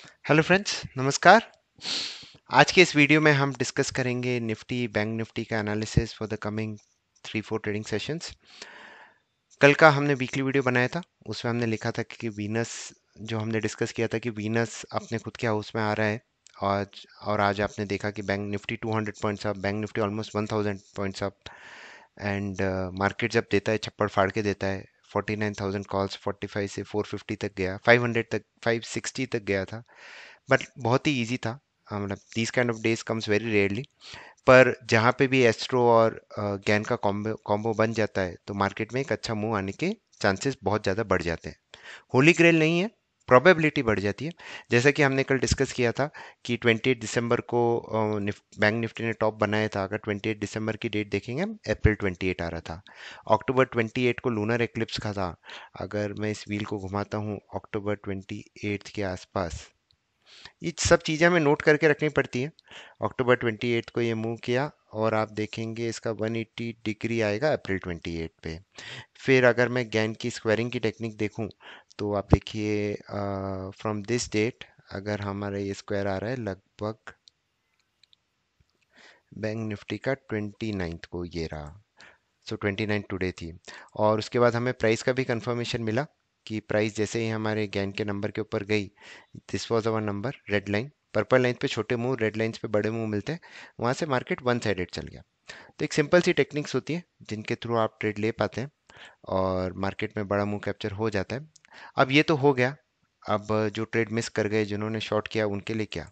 Hello friends, नमस्कार। आज के इस वीडियो में हम डिस्कस करेंगे निफ्टी बैंक निफ्टी का analysis for the coming 3-4 trading sessions. कल का हमने वीकली वीडियो बनाया था, उसमें हमने लिखा था कि वीनस, जो हमने डिस्कस किया था कि वीनस अपने खुद के हाउस में आ रहा है। और आज आपने देखा कि bank Nifty 200 points up, bank Nifty almost 1000 points up. And market जब देता है, छप्पड़ फाड़ के देता है। 49,000 कॉल्स, 45 से 450 तक गया, 500 तक, 560 तक गया था। बट बहुत ही इजी था। मतलब these kind of days comes very rarely. पर जहाँ पे भी एस्ट्रो और गैन का कॉम्बो कॉम्बो बन जाता है तो मार्केट में एक अच्छा मूव आने के चांसेस बहुत ज़्यादा बढ़ जाते हैं। होली ग्रेल नहीं है, प्रोबेबिलिटी बढ़ जाती है। जैसा कि हमने कल डिस्कस किया था कि 28 दिसंबर को बैंक निफ्टी ने टॉप बनाया था। अगर 28 दिसंबर की डेट देखेंगे हम, अप्रैल 28 आ रहा था। अक्टूबर 28 को लूनर एक्लिप्स का था। अगर मैं इस व्हील को घुमाता हूँ अक्टूबर 28 के आसपास, ये सब चीज़ें हमें नोट करके रखनी पड़ती है। अक्टूबर 28 को ये मूव किया और आप देखेंगे इसका 180 डिग्री आएगा अप्रैल 28 पे। फिर अगर मैं गैन की स्क्वायरिंग की टेक्निक देखूं तो आप देखिए, फ्रॉम दिस डेट अगर हमारा ये स्क्वायर आ रहा है लगभग बैंक निफ्टी का 29 को, ये रहा। सो 29 टुडे थी। और उसके बाद हमें प्राइस का भी कंफर्मेशन मिला कि प्राइस जैसे ही हमारे गैन के नंबर के ऊपर गई, this was our number, red line. Purple line पे छोटे मूव, रेड लाइंस पे बड़े मूव मिलते हैं। वहां से मार्केट वन साइडेड चल गया। तो एक सिंपल सी टेक्निक्स होती है जिनके थ्रू आप ट्रेड ले पाते हैं और मार्केट में बड़ा मूव कैप्चर हो जाता है। अब ये तो हो गया। अब जो ट्रेड मिस कर गए, जिन्होंने शॉर्ट किया, उनके लिए क्या?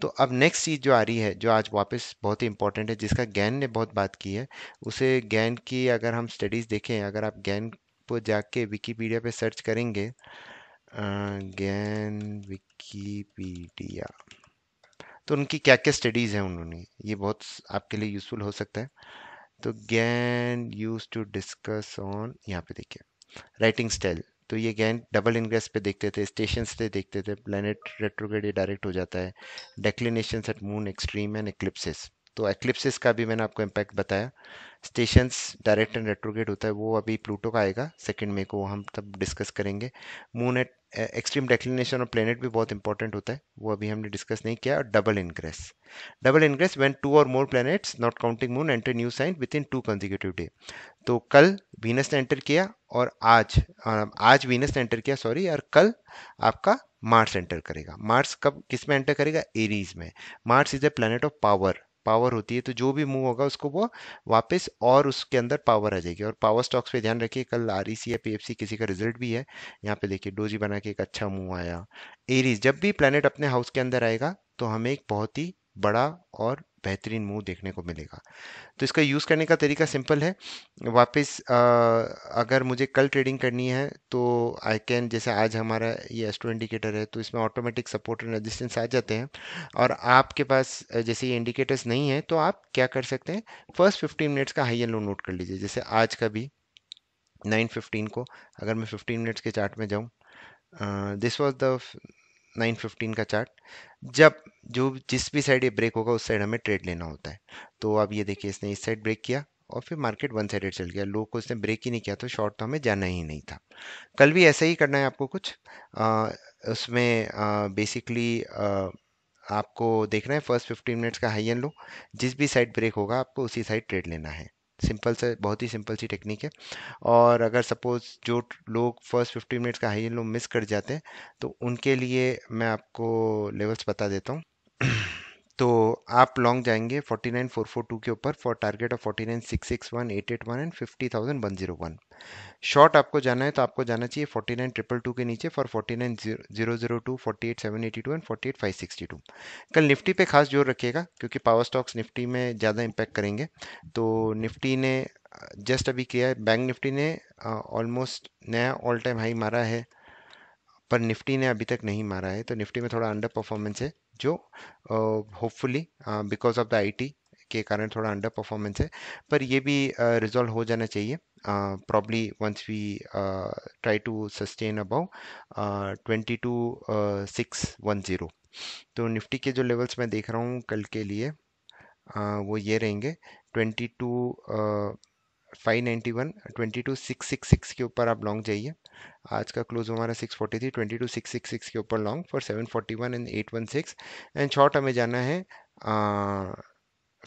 तो अब नेक्स्ट चीज जो आ रही है, जो आज वापस बहुत ही इंपॉर्टेंट है, जिसका गैन ने बहुत बात की है, उसे गैन की अगर हम स्टडीज देखें, अगर आप गैन पर जाके विकीपीडिया पे सर्च करेंगे, गैन विकीपीडिया, तो उनकी क्या क्या स्टडीज हैं उन्होंने, ये बहुत आपके लिए यूजफुल हो सकता है। तो Gann use to discuss on, यहाँ पे देखिए, राइटिंग स्टाइल। तो ये गैन डबल इनग्रेस पे देखते थे, स्टेशंस पे देखते थे, प्लेनेट रेट्रोग्रेड ये डायरेक्ट हो जाता है, declinations at moon extreme and eclipses. तो एक्लिप्सिस का भी मैंने आपको इम्पैक्ट बताया। स्टेशंस डायरेक्ट एंड रेट्रोग्रेड होता है, वो अभी प्लूटो का आएगा 2 मई को, वो हम तब डिस्कस करेंगे। मून एट एक्सट्रीम डेक्लिनेशन और प्लेनेट भी बहुत इंपॉर्टेंट होता है, वो अभी हमने डिस्कस नहीं किया। और double ingress, double ingress when 2 or more planets not counting moon enter new sign with in 2 consecutive day. तो कल वीनस ने एंटर किया और आज वीनस ने एंटर किया, सॉरी, और कल आपका मार्स एंटर करेगा। मार्स कब किस में एंटर करेगा? एरीज में। Mars is a planet of power, power होती है, तो जो भी मूव होगा उसको वो वापस और उसके अंदर पावर आ जाएगी। और पावर स्टॉक्स पे ध्यान रखिए, कल आरईसी या पीएफसी किसी का रिजल्ट भी है। यहाँ पे देखिए डोजी बना के एक अच्छा मूव आया। एरीज, जब भी प्लेनेट अपने हाउस के अंदर आएगा तो हमें एक बहुत ही बड़ा और बेहतरीन मूव देखने को मिलेगा। तो इसका यूज़ करने का तरीका सिंपल है। वापस अगर मुझे कल ट्रेडिंग करनी है तो आई कैन, जैसे आज हमारा ये एस्ट्रो इंडिकेटर है, तो इसमें ऑटोमेटिक सपोर्ट एंड रेजिस्टेंस आ जाते हैं। और आपके पास जैसे ये इंडिकेटर्स नहीं है तो आप क्या कर सकते हैं, फर्स्ट 15 मिनट्स का हाई एंड लो नोट कर लीजिए। जैसे आज का भी 9:15 को, अगर मैं 15 मिनट्स के चार्ट में जाऊँ, दिस वॉज द 9:15 का चार्ट। जब जो जिस भी साइड ये ब्रेक होगा उस साइड हमें ट्रेड लेना होता है। तो अब ये देखिए, इसने इस साइड ब्रेक किया और फिर मार्केट वन साइडेड चल गया, लो को इसने ब्रेक ही नहीं किया, तो शॉर्ट तो हमें जाना ही नहीं था। कल भी ऐसा ही करना है आपको कुछ, उसमें बेसिकली आपको देखना है फर्स्ट 15 मिनट्स का हाई एंड लो, जिस भी साइड ब्रेक होगा आपको उसी साइड ट्रेड लेना है। सिंपल से, बहुत ही सिंपल सी टेक्निक है। और अगर सपोज जो लोग फर्स्ट 15 मिनट्स का हाई एंड लो मिस कर जाते हैं तो उनके लिए मैं आपको लेवल्स बता देता हूँ। तो आप लॉन्ग जाएंगे 49,442 के ऊपर for target of 49,661, 881 and 50,101। Short आपको जाना है तो आपको जाना चाहिए 49,222 के नीचे फॉर 49,002, 48,782 एंड 48,562। कल निफ्टी पे खास जोर रखिएगा क्योंकि पावर स्टॉक्स निफ्टी में ज़्यादा इम्पैक्ट करेंगे। तो निफ्टी ने जस्ट अभी किया है, बैंक निफ्टी ने ऑलमोस्ट नया ऑल टाइम हाई मारा है, पर निफ्टी ने अभी तक नहीं मारा है। तो निफ्टी में थोड़ा अंडर परफॉर्मेंस है, जो hopefully because of the IT के कारण थोड़ा अंडर परफॉर्मेंस है। पर ये भी रिजॉल्व हो जाना चाहिए probably once we try to sustain above 22,610। तो निफ्टी के जो लेवल्स मैं देख रहा हूँ कल के लिए, वो ये रहेंगे 22 591 22666 के ऊपर आप लॉन्ग जाइए। आज का क्लोज हमारा 640 थी, 22666 के ऊपर long for 741 and 816। And short हमें जाना है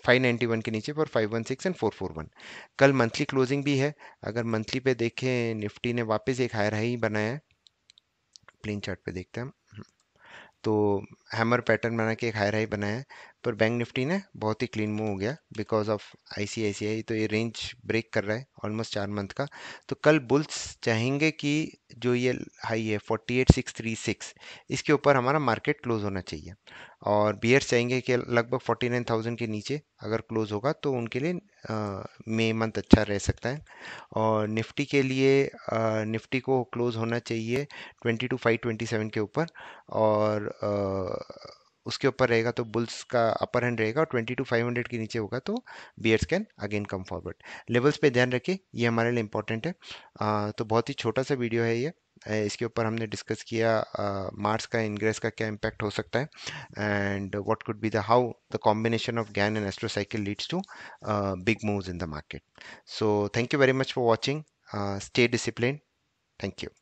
591 के नीचे फॉर 516 एंड 441। कल मंथली क्लोजिंग भी है। अगर मंथली पे देखें, निफ्टी ने वापस एक हायर हाई बनाया है। प्लेन चार्ट पे देखते हैं हम। तो हैमर पैटर्न बना के एक हायर हाई बनाया है, पर बैंक निफ्टी ने बहुत ही क्लीन मूव हो गया बिकॉज ऑफ आईसीआईसीआई। तो ये रेंज ब्रेक कर रहा है ऑलमोस्ट 4 मंथ का। तो कल बुल्स चाहेंगे कि जो ये हाई है 48636, इसके ऊपर हमारा मार्केट क्लोज होना चाहिए। और बियर्स चाहेंगे कि लगभग 49000 के नीचे अगर क्लोज होगा तो उनके लिए मई मंथ अच्छा रह सकता है। और निफ्टी के लिए निफ्टी को क्लोज होना चाहिए 22,527 के ऊपर। और उसके ऊपर रहेगा तो बुल्स का अपर हैंड रहेगा, और 22,500 के नीचे होगा तो bears can again come forward. Levels पे ध्यान रखिए, ये हमारे लिए इंपॉर्टेंट है। तो बहुत ही छोटा सा वीडियो है ये। इसके ऊपर हमने डिस्कस किया मार्स का इंग्रेस का क्या इम्पैक्ट हो सकता है, and what could be the how the combination of Gann and astro cycle leads to big moves in the market. So thank you very much for watching. Stay disciplined. Thank you.